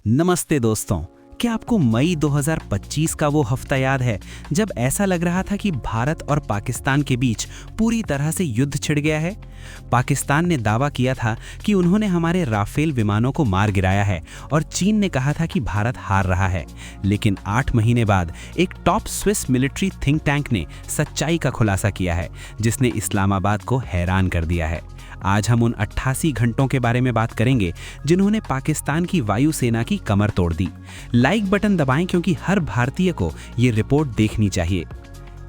नमस्ते दोस्तों। क्या आपको मई 2025 का वो हफ्ता याद है जब ऐसा लग रहा था कि भारत और पाकिस्तान के बीच पूरी तरह से युद्ध छिड़ गया है? पाकिस्तान ने दावा किया था कि उन्होंने हमारे राफेल विमानों को मार गिराया है और चीन ने कहा था कि भारत हार रहा है। लेकिन 8 महीने बाद एक top Swiss military think tank ने सच्चाई का खुलासा किया है, जिसने इस्लामाबाद को हैरान कर दिया है। आज हम उन 88 घंटों के बारे में बात करेंगे जिन्होंने पाकिस्तान की वायुसेना की कमर तोड़ दी। लाइक बटन दबाएं क्योंकि हर भारतीय को ये रिपोर्ट देखनी चाहिए।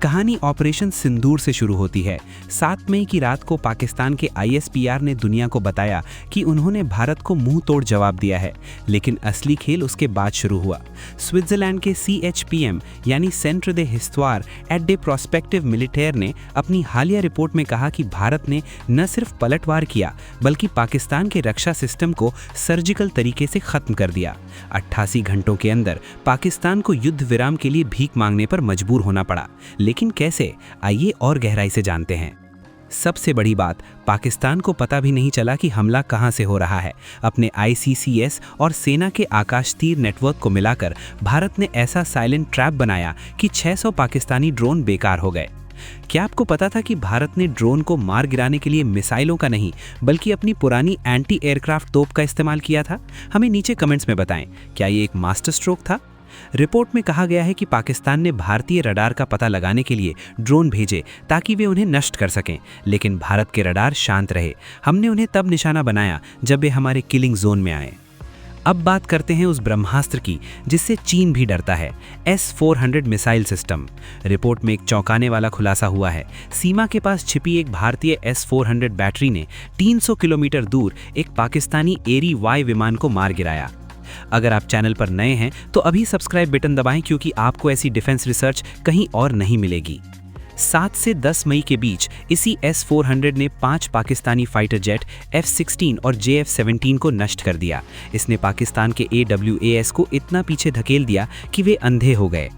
कहानी ऑपरेशन सिंदूर से शुरू होती है। 7 मई की रात को पाकिस्तान के ISPR ने दुनिया को बताया कि उन्होंने भारत को मुंह तोड़ जवाब दिया है, लेकिन असली खेल उसके बाद शुरू हुआ। स्विट्जरलैंड के CHPM यानी सेंटर दे हिस्टवार एट दे प्रोस्पेक्टिव मिलिटेयर ने अपनी हालिया रिपोर्ट में कहा कि भारत ने न सिर्फ पलटवार किया बल्कि पाकिस्तान के रक्षा सिस्टम को सर्जिकल तरीके से खत्म कर दिया। 88 घंटों के अंदर पाकिस्तान को युद्ध विराम के लिए भीख मांगने पर मजबूर होना पड़ा। लेकिन कैसे, आइए और गहराई से जानते हैं। सबसे बड़ी बात, पाकिस्तान को पता भी नहीं चला कि हमला कहां से हो रहा है। अपने ICCS और सेना के आकाश तीर नेटवर्क को मिलाकर भारत ने ऐसा साइलेंट ट्रैप बनाया कि 600 पाकिस्तानी ड्रोन बेकार हो गए। क्या आपको पता था कि भारत ने ड्रोन को मार गिराने के लिए मिसाइलों का नहीं बल्कि अपनी पुरानी एंटी एयरक्राफ्ट तोप का इस्तेमाल किया था? हमें नीचे कमेंट्स में बताएं, क्या ये एक मास्टर स्ट्रोक था? रिपोर्ट में कहा गया है कि पाकिस्तान ने भारतीय रडार का पता लगाने के लिए ड्रोन भेजे ताकि वे उन्हें नष्ट कर सकें, लेकिन भारत के रडार शांत रहे। हमने उन्हें तब निशाना बनाया जब वे हमारे किलिंग जोन में आए। अब बात करते हैं उस ब्रह्मास्त्र की जिससे चीन भी डरता है, S-400 मिसाइल सिस्टम। रिपोर्ट में एक चौंकाने वाला खुलासा हुआ है। सीमा के पास छिपी एक भारतीय S-400 बैटरी ने 300 किलोमीटर दूर एक पाकिस्तानी एरी Y विमान को मार गिराया। अगर आप चैनल पर नए हैं तो अभी सब्सक्राइब बटन दबाएं क्योंकि आपको ऐसी डिफेंस रिसर्च कहीं और नहीं मिलेगी। 7 से 10 मई के बीच इसी S-400 ने 5 पाकिस्तानी फाइटर जेट F-16 और JF-17 को नष्ट कर दिया। इसने पाकिस्तान के AWAS को इतना पीछे धकेल दिया कि वे अंधे हो गए।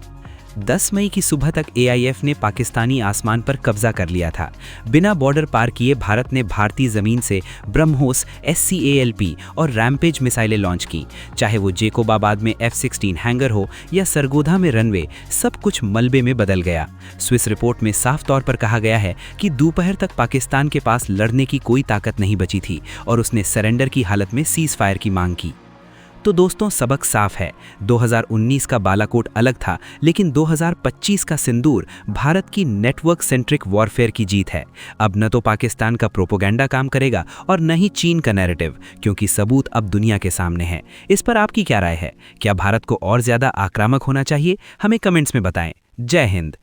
10 मई की सुबह तक AIF ने पाकिस्तानी आसमान पर कब्जा कर लिया था। बिना बॉर्डर पार किए भारत ने भारतीय जमीन से ब्रह्मोस, SCALP और रैम्पेज मिसाइलें लॉन्च की। चाहे वो जेकोबाबाद में F-16 हैंगर हो या सरगोधा में रनवे, सब कुछ मलबे में बदल गया। स्विस रिपोर्ट में साफ तौर पर कहा गया है कि दोपहर तक पाकिस्तान के पास लड़ने की कोई ताकत नहीं बची थी और उसने सरेंडर की हालत में सीज फायर की मांग की। तो दोस्तों, सबक साफ है। 2019 का बालाकोट अलग था, लेकिन 2025 का सिंदूर भारत की नेटवर्क सेंट्रिक वॉरफेयर की जीत है। अब न तो पाकिस्तान का प्रोपोगेंडा काम करेगा और न ही चीन का नैरेटिव, क्योंकि सबूत अब दुनिया के सामने है। इस पर आपकी क्या राय है? क्या भारत को और ज्यादा आक्रामक होना चाहिए? हमें कमेंट्स में बताएं। जय हिंद।